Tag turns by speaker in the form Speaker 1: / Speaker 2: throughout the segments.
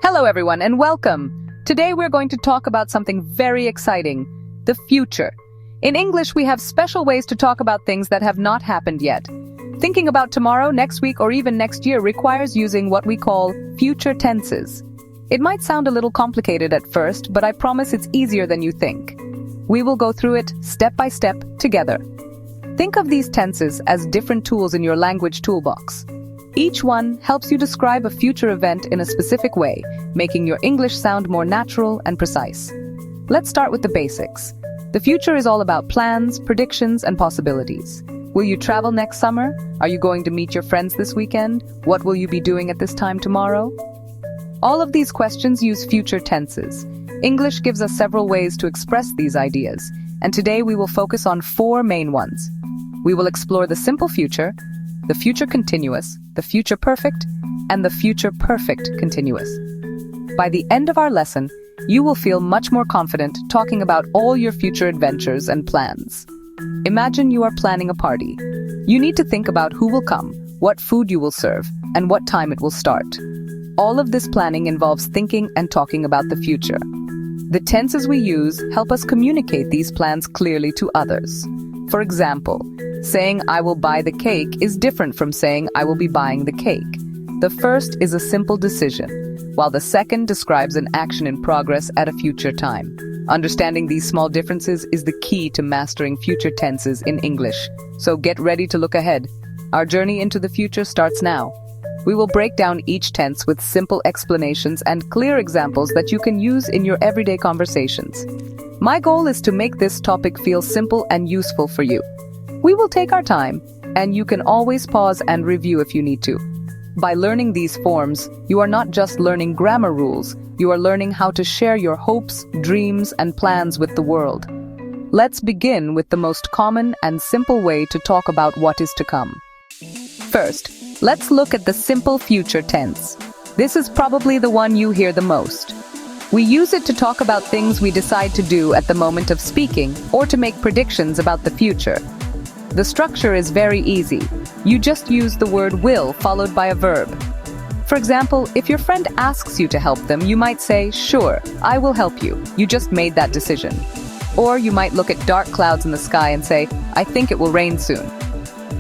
Speaker 1: Hello everyone and welcome. Today we're going to talk about something very exciting, the future. In English, we have special ways to talk about things that have not happened yet. Thinking about tomorrow, next week, or even next year requires using what we call future tenses. It might sound a little complicated at first, but I promise it's easier than you think. We will go through it step by step together. Think of these tenses as different tools in your language toolbox. Each one helps you describe a future event in a specific way, making your English sound more natural and precise. Let's start with the basics. The future is all about plans, predictions, and possibilities. Will you travel next summer? Are you going to meet your friends this weekend? What will you be doing at this time tomorrow? All of these questions use future tenses. English gives us several ways to express these ideas, and today we will focus on 4 main ones. We will explore the simple future, the future continuous, the future perfect, and the future perfect continuous. By the end of our lesson, you will feel much more confident talking about all your future adventures and plans. Imagine you are planning a party. You need to think about who will come, what food you will serve, and what time it will start. All of this planning involves thinking and talking about the future. The tenses we use help us communicate these plans clearly to others. For example, saying I will buy the cake is different from saying I will be buying the cake. The first is a simple decision, while the second describes an action in progress at a future time. Understanding these small differences is the key to mastering future tenses in English. So get ready to look ahead. Our journey into the future starts now. We will break down each tense with simple explanations and clear examples that you can use in your everyday conversations. My goal is to make this topic feel simple and useful for you. We will take our time, and you can always pause and review if you need to. By learning these forms, you are not just learning grammar rules, you are learning how to share your hopes, dreams, and plans with the world. Let's begin with the most common and simple way to talk about what is to come. First, let's look at the simple future tense. This is probably the one you hear the most. We use it to talk about things we decide to do at the moment of speaking or to make predictions about the future. The structure is very easy. You just use the word will followed by a verb. For example, if your friend asks you to help them, you might say, "Sure, I will help you. You just made that decision." Or you might look at dark clouds in the sky and say, "I think it will rain soon."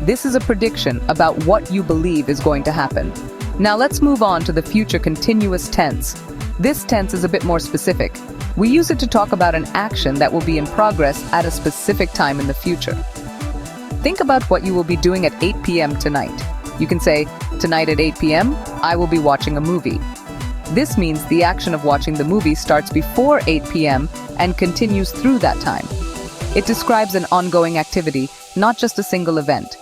Speaker 1: This is a prediction about what you believe is going to happen. Now let's move on to the future continuous tense. This tense is a bit more specific. We use it to talk about an action that will be in progress at a specific time in the future. Think about what you will be doing at 8 p.m. tonight. You can say, "Tonight at 8 p.m., I will be watching a movie." This means the action of watching the movie starts before 8 p.m. and continues through that time. It describes an ongoing activity, not just a single event.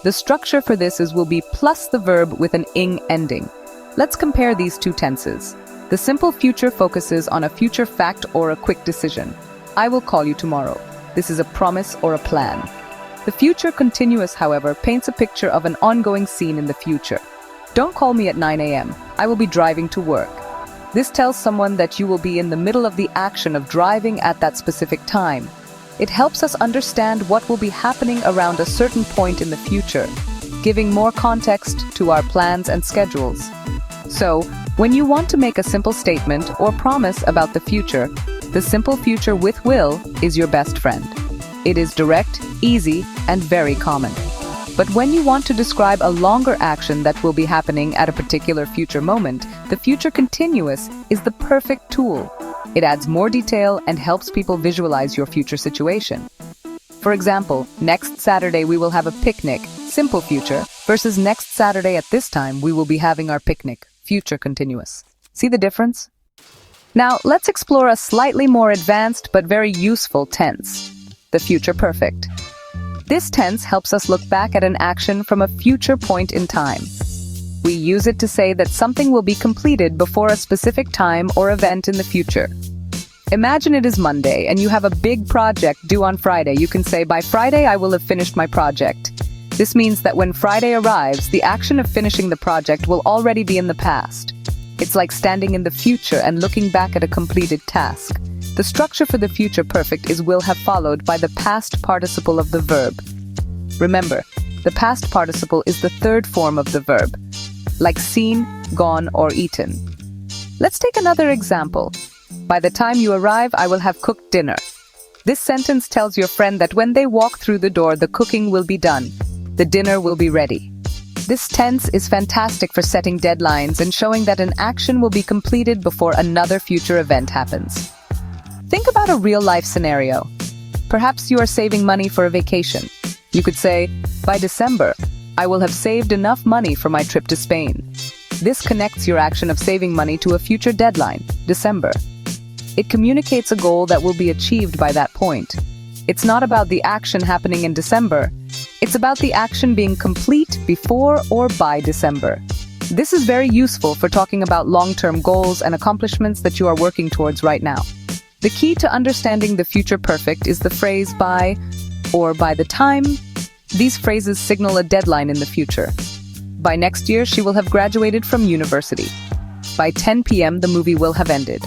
Speaker 1: The structure for this will be plus the verb with an ing ending. Let's compare these two tenses. The simple future focuses on a future fact or a quick decision. I will call you tomorrow. This is a promise or a plan. The future continuous, however, paints a picture of an ongoing scene in the future. Don't call me at 9 a.m. I will be driving to work. This tells someone that you will be in the middle of the action of driving at that specific time. It helps us understand what will be happening around a certain point in the future, giving more context to our plans and schedules. So, when you want to make a simple statement or promise about the future, the simple future with will is your best friend. It is direct, easy, and very common. But when you want to describe a longer action that will be happening at a particular future moment, the future continuous is the perfect tool. It adds more detail and helps people visualize your future situation. For example, next Saturday we will have a picnic, simple future, versus next Saturday at this time we will be having our picnic, future continuous. See the difference? Now, let's explore a slightly more advanced but very useful tense. The future perfect. This tense helps us look back at an action from a future point in time. We use it to say that something will be completed before a specific time or event in the future. Imagine it is Monday and you have a big project due on Friday. You can say, "By Friday I will have finished my project." This means that when Friday arrives, the action of finishing the project will already be in the past. It's like standing in the future and looking back at a completed task. The structure for the future perfect is will have followed by the past participle of the verb. Remember, the past participle is the third form of the verb, like seen, gone, or eaten. Let's take another example. By the time you arrive, I will have cooked dinner. This sentence tells your friend that when they walk through the door, the cooking will be done. The dinner will be ready. This tense is fantastic for setting deadlines and showing that an action will be completed before another future event happens. Think about a real-life scenario. Perhaps you are saving money for a vacation. You could say, by December, I will have saved enough money for my trip to Spain. This connects your action of saving money to a future deadline, December. It communicates a goal that will be achieved by that point. It's not about the action happening in December. It's about the action being complete before or by December. This is very useful for talking about long-term goals and accomplishments that you are working towards right now. The key to understanding the future perfect is the phrase by or by the time. These phrases signal a deadline in the future. By next year, she will have graduated from university. By 10 p.m., the movie will have ended.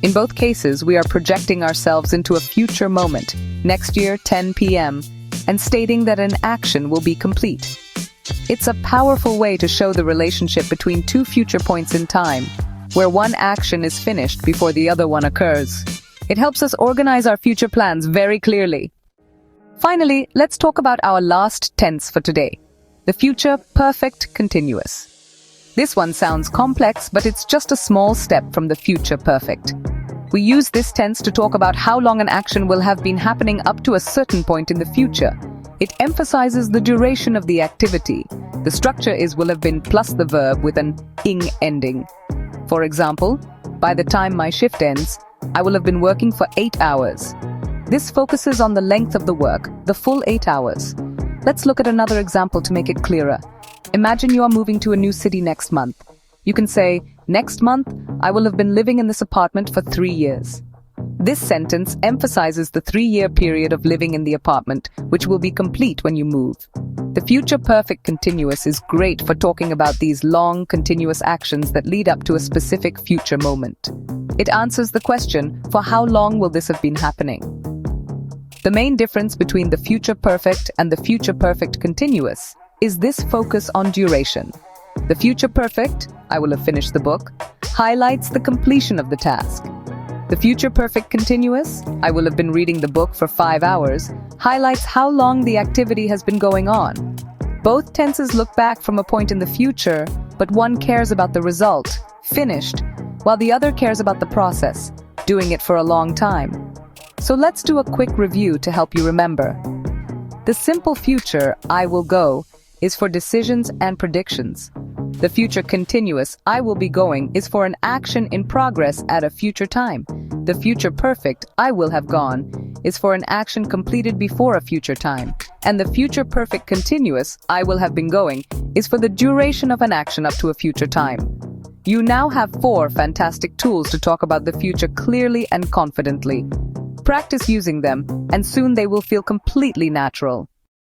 Speaker 1: In both cases, we are projecting ourselves into a future moment, next year, 10 p.m., and stating that an action will be complete. It's a powerful way to show the relationship between two future points in time, where one action is finished before the other one occurs. It helps us organize our future plans very clearly. Finally, let's talk about our last tense for today, the future perfect continuous. This one sounds complex, but it's just a small step from the future perfect. We use this tense to talk about how long an action will have been happening up to a certain point in the future. It emphasizes the duration of the activity. The structure is will have been plus the verb with an ing ending. For example, by the time my shift ends, I will have been working for 8 hours. This focuses on the length of the work, the full 8 hours. Let's look at another example to make it clearer. Imagine you are moving to a new city next month. You can say, next month, I will have been living in this apartment for 3 years. This sentence emphasizes the 3-year period of living in the apartment, which will be complete when you move. The future perfect continuous is great for talking about these long, continuous actions that lead up to a specific future moment. It answers the question, for how long will this have been happening? The main difference between the future perfect and the future perfect continuous is this focus on duration. The future perfect, I will have finished the book, highlights the completion of the task. The future perfect continuous, I will have been reading the book for 5 hours, highlights how long the activity has been going on. Both tenses look back from a point in the future, but one cares about the result, finished, while the other cares about the process, doing it for a long time. So let's do a quick review to help you remember. The simple future, I will go, is for decisions and predictions. The future continuous, I will be going, is for an action in progress at a future time. The future perfect, I will have gone, is for an action completed before a future time. And the future perfect continuous, I will have been going, is for the duration of an action up to a future time. You now have 4 fantastic tools to talk about the future clearly and confidently. Practice using them, and soon they will feel completely natural.